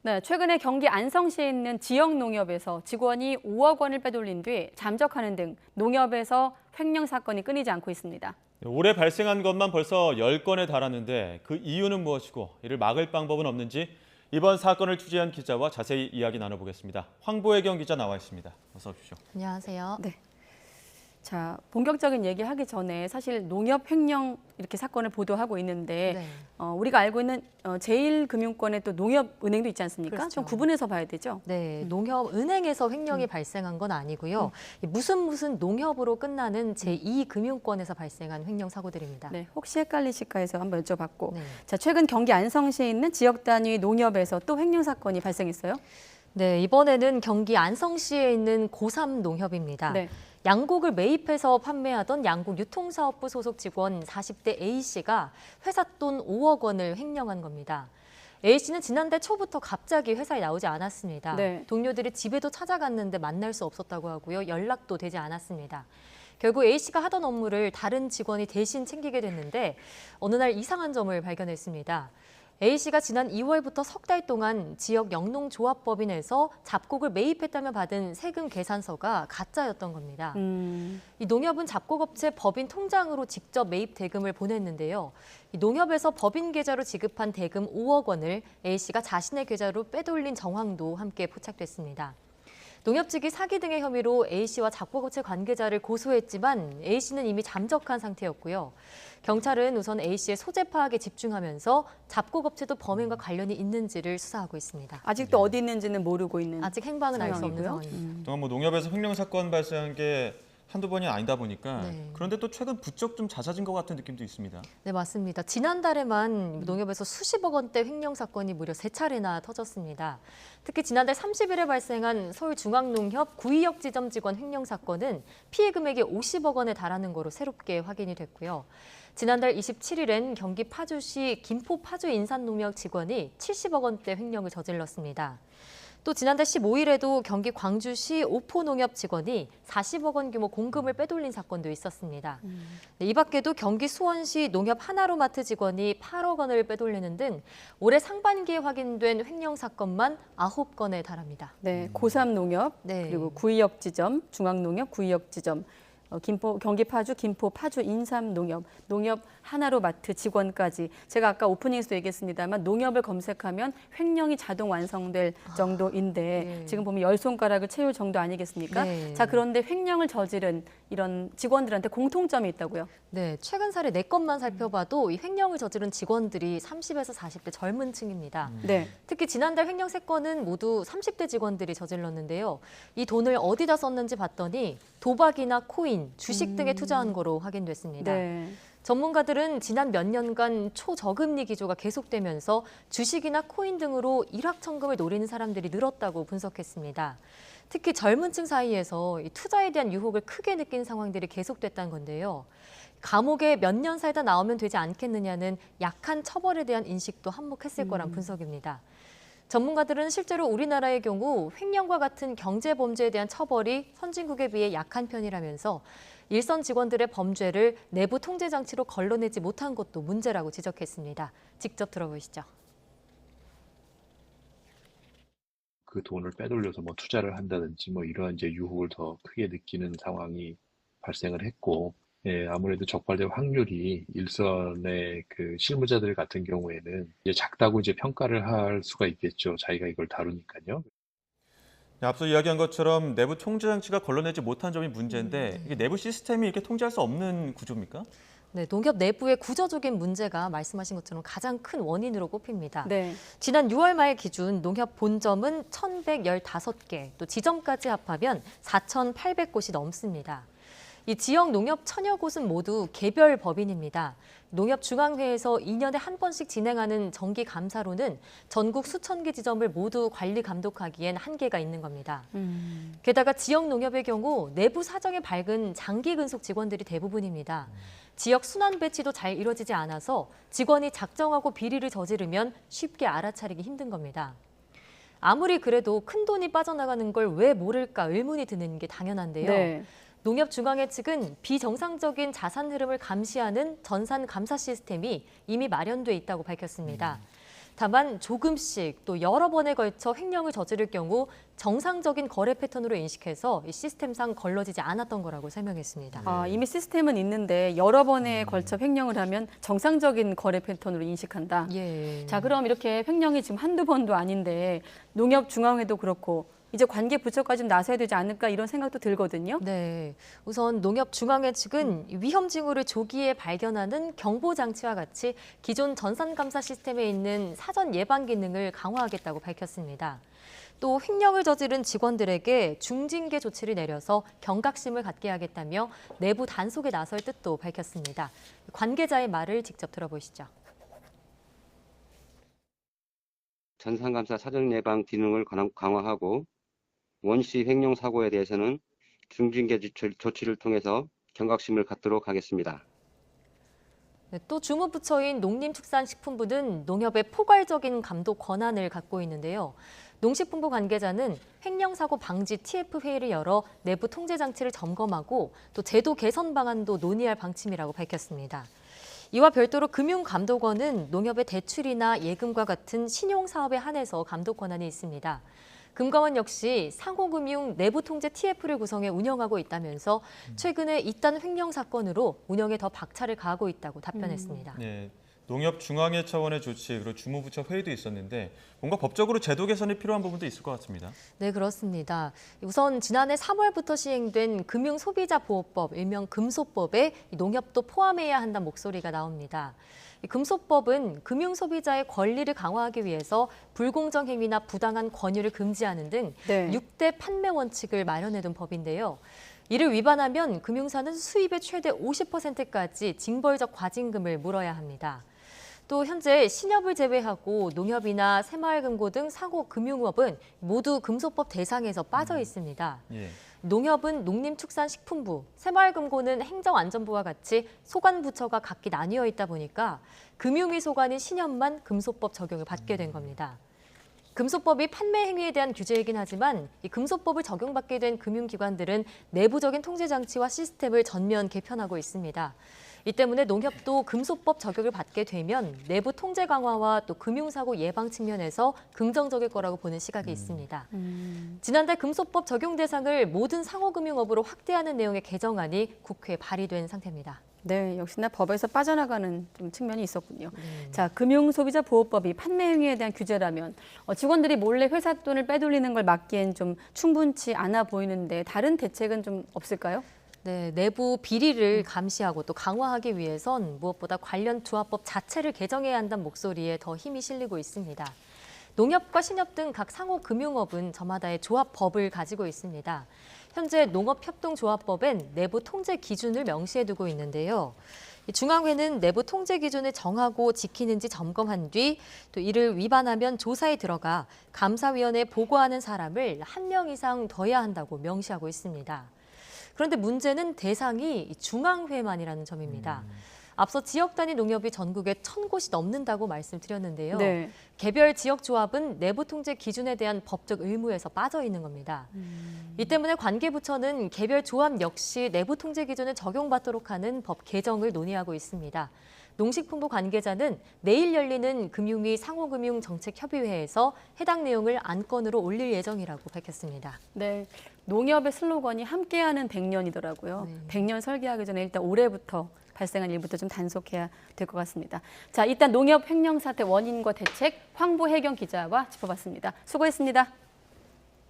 네, 최근에 경기 안성시에 있는 지역 농협에서 직원이 5억 원을 빼돌린 뒤 잠적하는 등 농협에서 횡령 사건이 끊이지 않고 있습니다. 올해 발생한 것만 벌써 10건에 달하는데 그 이유는 무엇이고 이를 막을 방법은 없는지 이번 사건을 취재한 기자와 자세히 이야기 나눠보겠습니다. 황보혜경 기자 나와 있습니다. 어서 오십시오. 안녕하세요. 네. 자, 본격적인 얘기하기 전에 사실 농협 횡령 이렇게 사건을 보도하고 있는데 네. 우리가 알고 있는 제1금융권에 또 농협은행도 있지 않습니까? 그렇죠. 좀 구분해서 봐야 되죠. 네, 농협은행에서 횡령이 발생한 건 아니고요. 무슨 농협으로 끝나는 제2금융권에서 발생한 횡령 사고들입니다. 네, 혹시 헷갈리실까 해서 한번 여쭤봤고, 네. 자, 최근 경기 안성시에 있는 지역 단위 농협에서 또 횡령 사건이 발생했어요. 네, 이번에는 경기 안성시에 있는 고3 농협입니다. 네. 양곡을 매입해서 판매하던 양곡 유통사업부 소속 직원 40대 A씨가 회사 돈 5억 원을 횡령한 겁니다. A씨는 지난달 초부터 갑자기 회사에 나오지 않았습니다. 네. 동료들이 집에도 찾아갔는데 만날 수 없었다고 하고요. 연락도 되지 않았습니다. 결국 A씨가 하던 업무를 다른 직원이 대신 챙기게 됐는데 어느 날 이상한 점을 발견했습니다. A씨가 지난 2월부터 석 달 동안 지역 영농조합법인에서 잡곡을 매입했다며 받은 세금 계산서가 가짜였던 겁니다. 이 농협은 잡곡업체 법인 통장으로 직접 매입 대금을 보냈는데요. 이 농협에서 법인 계좌로 지급한 대금 5억 원을 A씨가 자신의 계좌로 빼돌린 정황도 함께 포착됐습니다. 농협 측이 사기 등의 혐의로 A씨와 잡곡업체 관계자를 고소했지만 A씨는 이미 잠적한 상태였고요. 경찰은 우선 A씨의 소재 파악에 집중하면서 잡곡업체도 범행과 관련이 있는지를 수사하고 있습니다. 아직도 어디 있는지는 모르고 있는 아직 행방은 알 수 없는 상황이고요. 상황입니다. 그동안 농협에서 횡령 사건 발생한 게 한두 번이 아니다 보니까 네. 그런데 또 최근 부쩍 좀 잦아진 것 같은 느낌도 있습니다. 네, 맞습니다. 지난달에만 농협에서 수십억 원대 횡령 사건이 무려 3차례나 터졌습니다. 특히 지난달 30일에 발생한 서울중앙농협 구의역 지점 직원 횡령 사건은 피해 금액이 50억 원에 달하는 거로 새롭게 확인이 됐고요. 지난달 27일엔 경기 파주시 김포 파주 인산농협 직원이 70억 원대 횡령을 저질렀습니다. 또 지난달 15일에도 경기 광주시 오포농협 직원이 40억 원 규모 공금을 빼돌린 사건도 있었습니다. 네, 이 밖에도 경기 수원시 농협 하나로마트 직원이 8억 원을 빼돌리는 등 올해 상반기에 확인된 횡령 사건만 9건에 달합니다. 네, 고3 농협, 네. 그리고 구의역 지점, 중앙농협, 구의역 지점, 경기 파주, 김포 파주 인삼 농협, 농협 하나로 마트 직원까지. 제가 아까 오프닝에서도 얘기했습니다만 농협을 검색하면 횡령이 자동 완성될 정도인데 네. 지금 보면 10손가락을 채울 정도 아니겠습니까? 네. 자, 그런데 횡령을 저지른 이런 직원들한테 공통점이 있다고요? 네, 최근 사례 4건만 살펴봐도 이 횡령을 저지른 직원들이 30에서 40대 젊은 층입니다. 네. 특히 지난달 횡령 3건은 모두 30대 직원들이 저질렀는데요. 이 돈을 어디다 썼는지 봤더니 도박이나 코인, 주식 등에 투자한 거로 확인됐습니다. 네. 전문가들은 지난 몇 년간 초저금리 기조가 계속되면서 주식이나 코인 등으로 일확천금을 노리는 사람들이 늘었다고 분석했습니다. 특히 젊은 층 사이에서 이 투자에 대한 유혹을 크게 느낀 상황들이 계속됐다는 건데요. 감옥에 몇 년 살다 나오면 되지 않겠느냐는 약한 처벌에 대한 인식도 한몫했을 거란 분석입니다. 전문가들은 실제로 우리나라의 경우 횡령과 같은 경제 범죄에 대한 처벌이 선진국에 비해 약한 편이라면서 일선 직원들의 범죄를 내부 통제 장치로 걸러내지 못한 것도 문제라고 지적했습니다. 직접 들어보시죠. 그 돈을 빼돌려서 뭐 투자를 한다든지 뭐 이러한 이제 유혹을 더 크게 느끼는 상황이 발생을 했고, 예, 아무래도 적발될 확률이 일선의 그 실무자들 같은 경우에는 이제 작다고 이제 평가를 할 수가 있겠죠. 자기가 이걸 다루니까요. 앞서 이야기한 것처럼 내부 통제 장치가 걸러내지 못한 점이 문제인데 이게 내부 시스템이 이렇게 통제할 수 없는 구조입니까? 네, 농협 내부의 구조적인 문제가 말씀하신 것처럼 가장 큰 원인으로 꼽힙니다. 네. 지난 6월 말 기준 농협 본점은 1,115개, 또 지점까지 합하면 4,800곳이 넘습니다. 이 지역 농협 천여 곳은 모두 개별 법인입니다. 농협중앙회에서 2년에 한 번씩 진행하는 정기 감사로는 전국 수천 개 지점을 모두 관리 감독하기엔 한계가 있는 겁니다. 게다가 지역 농협의 경우 내부 사정이 밝은 장기 근속 직원들이 대부분입니다. 지역 순환 배치도 잘 이루어지지 않아서 직원이 작정하고 비리를 저지르면 쉽게 알아차리기 힘든 겁니다. 아무리 그래도 큰 돈이 빠져나가는 걸 왜 모를까 의문이 드는 게 당연한데요. 네. 농협중앙회 측은 비정상적인 자산 흐름을 감시하는 전산 감사 시스템이 이미 마련돼 있다고 밝혔습니다. 다만 조금씩 또 여러 번에 걸쳐 횡령을 저지를 경우 정상적인 거래 패턴으로 인식해서 이 시스템상 걸러지지 않았던 거라고 설명했습니다. 이미 시스템은 있는데 여러 번에 걸쳐 횡령을 하면 정상적인 거래 패턴으로 인식한다. 예. 자, 그럼 이렇게 횡령이 지금 한두 번도 아닌데 농협중앙회도 그렇고 이제 관계 부처까지 좀 나서야 되지 않을까 이런 생각도 들거든요. 네, 우선 농협중앙회 측은 위험 징후를 조기에 발견하는 경보 장치와 같이 기존 전산 감사 시스템에 있는 사전 예방 기능을 강화하겠다고 밝혔습니다. 또 횡령을 저지른 직원들에게 중징계 조치를 내려서 경각심을 갖게 하겠다며 내부 단속에 나설 뜻도 밝혔습니다. 관계자의 말을 직접 들어보시죠. 전산감사 사전 예방 기능을 강화하고 원시 횡령 사고에 대해서는 중징계 조치를 통해서 경각심을 갖도록 하겠습니다. 네, 또 주무부처인 농림축산식품부는 농협의 포괄적인 감독 권한을 갖고 있는데요. 농식품부 관계자는 횡령 사고 방지 TF 회의를 열어 내부 통제 장치를 점검하고 또 제도 개선 방안도 논의할 방침이라고 밝혔습니다. 이와 별도로 금융감독원은 농협의 대출이나 예금과 같은 신용사업에 한해서 감독 권한이 있습니다. 금감원 역시 상호금융 내부통제 TF를 구성해 운영하고 있다면서 최근에 잇단 횡령 사건으로 운영에 더 박차를 가하고 있다고 답변했습니다. 네, 농협중앙회 차원의 조치 그리고 주무부처 회의도 있었는데 뭔가 법적으로 제도 개선이 필요한 부분도 있을 것 같습니다. 네, 그렇습니다. 우선 지난해 3월부터 시행된 금융소비자보호법, 일명 금소법에 농협도 포함해야 한다는 목소리가 나옵니다. 금소법은 금융소비자의 권리를 강화하기 위해서 불공정 행위나 부당한 권유를 금지하는 등 네. 6대 판매 원칙을 마련해둔 법인데요. 이를 위반하면 금융사는 수입의 최대 50%까지 징벌적 과징금을 물어야 합니다. 또 현재 신협을 제외하고 농협이나 새마을금고 등 상호금융업은 모두 금소법 대상에서 빠져 있습니다. 예. 농협은 농림축산식품부, 새마을금고는 행정안전부와 같이 소관부처가 각기 나뉘어 있다 보니까 금융위 소관인 신협만 금소법 적용을 받게 된 겁니다. 금소법이 판매 행위에 대한 규제이긴 하지만 이 금소법을 적용받게 된 금융기관들은 내부적인 통제 장치와 시스템을 전면 개편하고 있습니다. 이 때문에 농협도 금소법 적용을 받게 되면 내부 통제 강화와 또 금융사고 예방 측면에서 긍정적일 거라고 보는 시각이 있습니다. 지난달 금소법 적용 대상을 모든 상호금융업으로 확대하는 내용의 개정안이 국회에 발의된 상태입니다. 네, 역시나 법에서 빠져나가는 좀 측면이 있었군요. 자, 금융소비자보호법이 판매 행위에 대한 규제라면 직원들이 몰래 회사 돈을 빼돌리는 걸 막기엔 좀 충분치 않아 보이는데 다른 대책은 좀 없을까요? 네, 내부 비리를 감시하고 또 강화하기 위해선 무엇보다 관련 조합법 자체를 개정해야 한다는 목소리에 더 힘이 실리고 있습니다. 농협과 신협 등 각 상호금융업은 저마다의 조합법을 가지고 있습니다. 현재 농업협동조합법엔 내부 통제 기준을 명시해두고 있는데요. 중앙회는 내부 통제 기준을 정하고 지키는지 점검한 뒤 또 이를 위반하면 조사에 들어가 감사위원회에 보고하는 사람을 1명 이상 더해야 한다고 명시하고 있습니다. 그런데 문제는 대상이 중앙회만이라는 점입니다. 앞서 지역 단위 농협이 전국에 1,000곳이 넘는다고 말씀드렸는데요. 네. 개별 지역 조합은 내부 통제 기준에 대한 법적 의무에서 빠져 있는 겁니다. 이 때문에 관계부처는 개별 조합 역시 내부 통제 기준을 적용받도록 하는 법 개정을 논의하고 있습니다. 농식품부 관계자는 내일 열리는 금융위 상호금융정책협의회에서 해당 내용을 안건으로 올릴 예정이라고 밝혔습니다. 네, 농협의 슬로건이 함께하는 100년이더라고요. 100년 설계하기 전에 일단 올해부터 발생한 일부터 좀 단속해야 될 것 같습니다. 자, 일단 농협 횡령 사태 원인과 대책 황보혜경 기자와 짚어봤습니다. 수고했습니다.